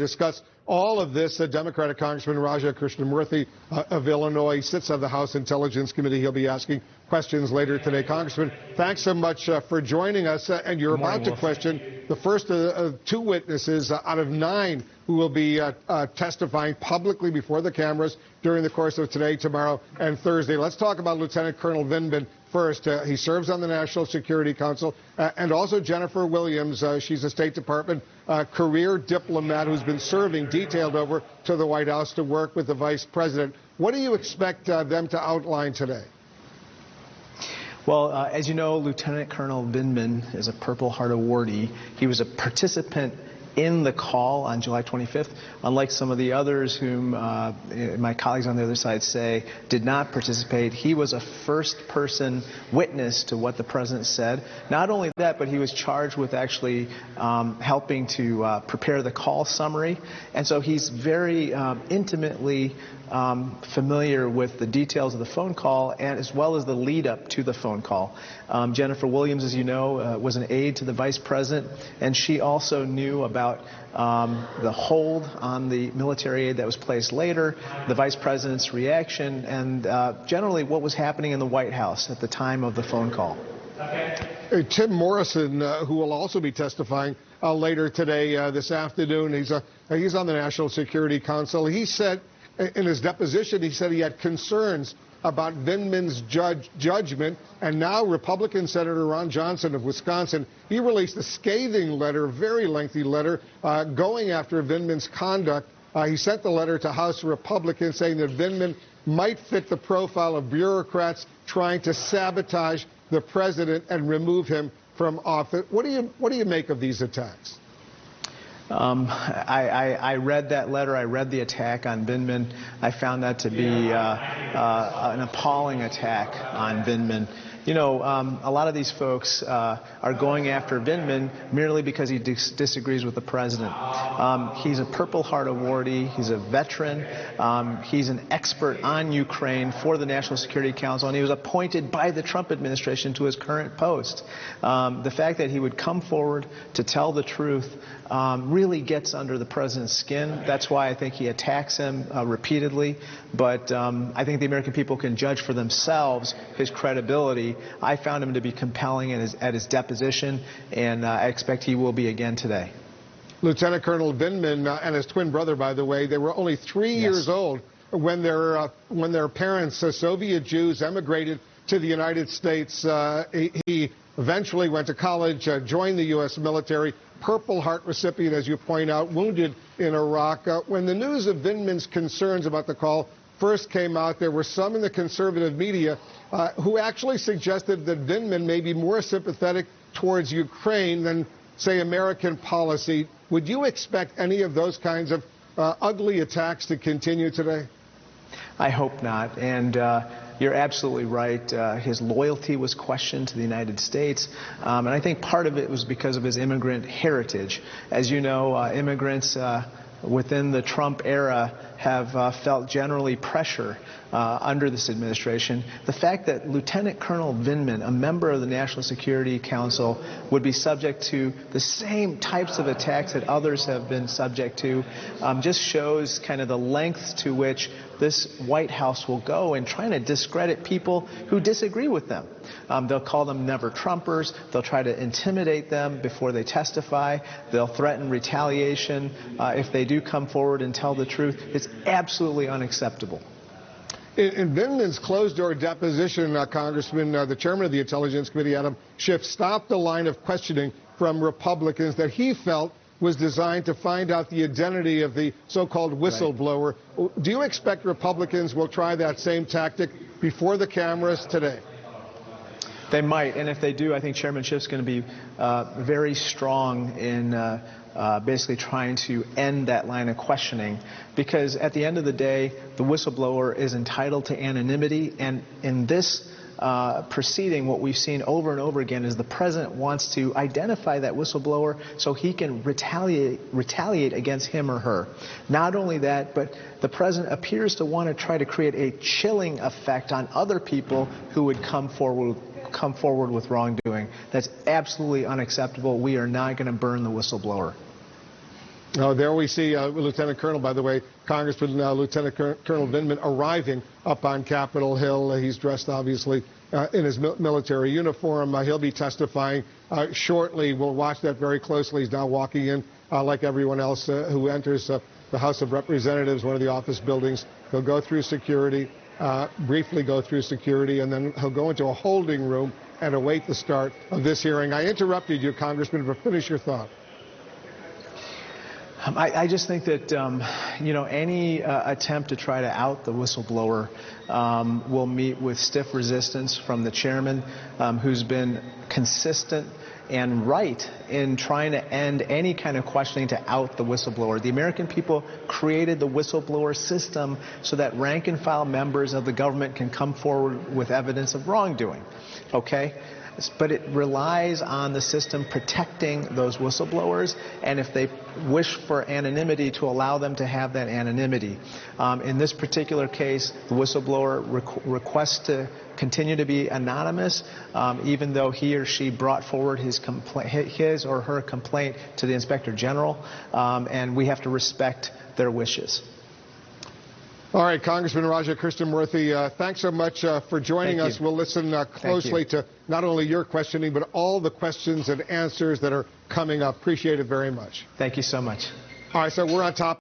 discuss all of this, Democratic Congressman Raja Krishnamoorthi of Illinois sits on the House Intelligence Committee. He'll be asking questions later today. Congressman, thanks so much for joining us. And you're about to question the first of two witnesses out of 9 who will be testifying publicly before the cameras during the course of today, tomorrow, and Thursday. Let's talk about Lieutenant Colonel Vindman first. He serves on the National Security Council, and also Jennifer Williams. She's a State Department career diplomat who's been serving detailed over to the White House to work with the Vice President. What do you expect them to outline today? Well, as you know, Lieutenant Colonel Vindman is a Purple Heart awardee. He was a participant in the call on July 25th, unlike some of the others whom my colleagues on the other side say did not participate. He was a first-person witness to what the president said. Not only that, but he was charged with actually helping to prepare the call summary. And so he's very intimately familiar with the details of the phone call, and as well as the lead-up to the phone call. Jennifer Williams, as you know, was an aide to the vice president, and she also knew about the hold on the military aid that was placed later, the vice president's reaction, and generally what was happening in the White House at the time of the phone call. Tim Morrison, who will also be testifying later today, this afternoon, he's on the National Security Council. He said in his deposition, he said he had concerns about Vindman's judgment, and now Republican Senator Ron Johnson of Wisconsin, he released a scathing letter, a very lengthy letter, going after Vindman's conduct. He sent the letter to House Republicans saying that Vindman might fit the profile of bureaucrats trying to sabotage the president and remove him from office. What do you make of these attacks? I read that letter. I read the attack on Vindman. I found that to be an appalling attack on Vindman. You know, a lot of these folks are going after Vindman merely because he disagrees with the president. He's a Purple Heart awardee. He's a veteran. He's an expert on Ukraine for the National Security Council, and he was appointed by the Trump administration to his current post. The fact that he would come forward to tell the truth really gets under the president's skin. That's why I think he attacks him repeatedly. But I think the American people can judge for themselves his credibility. I found him to be compelling at his deposition, and I expect he will be again today. Lieutenant Colonel Vindman and his twin brother, by the way, they were only 3 years old when their parents, Soviet Jews, emigrated to the United States. He eventually went to college, joined the U.S. military, Purple Heart recipient, as you point out, wounded in Iraq. When the news of Vindman's concerns about the call first came out, there were some in the conservative media who actually suggested that Vindman may be more sympathetic towards Ukraine than, say, American policy. Would you expect any of those kinds of ugly attacks to continue today? I hope not. And you're absolutely right. His loyalty was questioned to the United States. And I think part of it was because of his immigrant heritage. As you know, immigrants within the Trump era have felt generally pressure under this administration. The fact that Lieutenant Colonel Vindman, a member of the National Security Council, would be subject to the same types of attacks that others have been subject to just shows kind of the lengths to which this White House will go in trying to discredit people who disagree with them. They'll call them never-Trumpers. They'll try to intimidate them before they testify. They'll threaten retaliation if they do come forward and tell the truth. It's absolutely unacceptable. In Vindman's closed-door deposition, Congressman, the chairman of the Intelligence Committee, Adam Schiff, stopped a line of questioning from Republicans that he felt was designed to find out the identity of the so-called whistleblower. Right. Do you expect Republicans will try that same tactic before the cameras today? They might, and if they do, I think Chairman Schiff's going to be very strong in basically trying to end that line of questioning, because at the end of the day, the whistleblower is entitled to anonymity, and in this proceeding, what we've seen over and over again is the president wants to identify that whistleblower so he can retaliate against him or her. Not only that, but the president appears to want to try to create a chilling effect on other people who would come forward with wrongdoing. That's absolutely unacceptable. We are not going to burn the whistleblower. Oh, there we see Lieutenant Colonel, by the way, Congressman Lieutenant Colonel Vindman arriving up on Capitol Hill. He's dressed, obviously, in his military uniform. He'll be testifying shortly. We'll watch that very closely. He's now walking in like everyone else who enters the House of Representatives, one of the office buildings. He'll go through security, briefly go through security, and then he'll go into a holding room and await the start of this hearing. I interrupted you, Congressman, but finish your thought. I just think that, any attempt to try to out the whistleblower will meet with stiff resistance from the chairman, who's been consistent and right in trying to end any kind of questioning to out the whistleblower. The American people created the whistleblower system so that rank and file members of the government can come forward with evidence of wrongdoing, okay? But it relies on the system protecting those whistleblowers, and if they wish for anonymity, to allow them to have that anonymity. In this particular case, the whistleblower requests to continue to be anonymous, even though he or she brought forward his or her complaint to the Inspector General, and we have to respect their wishes. All right, Congressman Raja Krishnamoorthi, thanks so much for joining us. We'll listen closely to not only your questioning, but all the questions and answers that are coming up. Appreciate it very much. Thank you so much. All right, so we're on top.